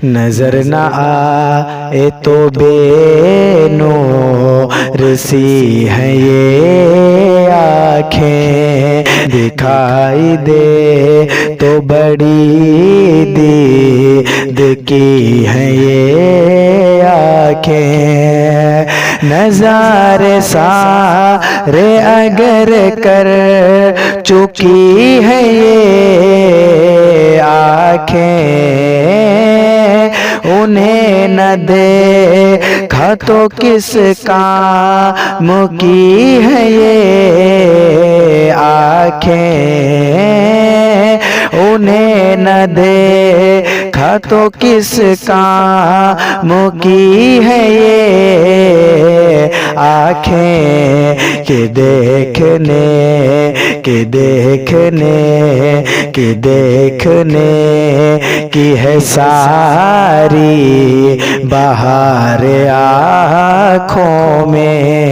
نظر نہ آئے تو بے نور سی ہیں یہ آنکھیں، دکھائی دے تو بڑی دید کی ہیں یہ آنکھیں۔ نظارے سارے اگر کر چکی ہیں یہ آنکھیں، انہیں نہ دیکھا تو کس کام کی ہے یہ آنکھیں، انہیں نہ دیکھا تو کس کام کی ہے یہ آنکھیں، کہ دیکھنے کی ہے ساری بہار آنکھوں میں۔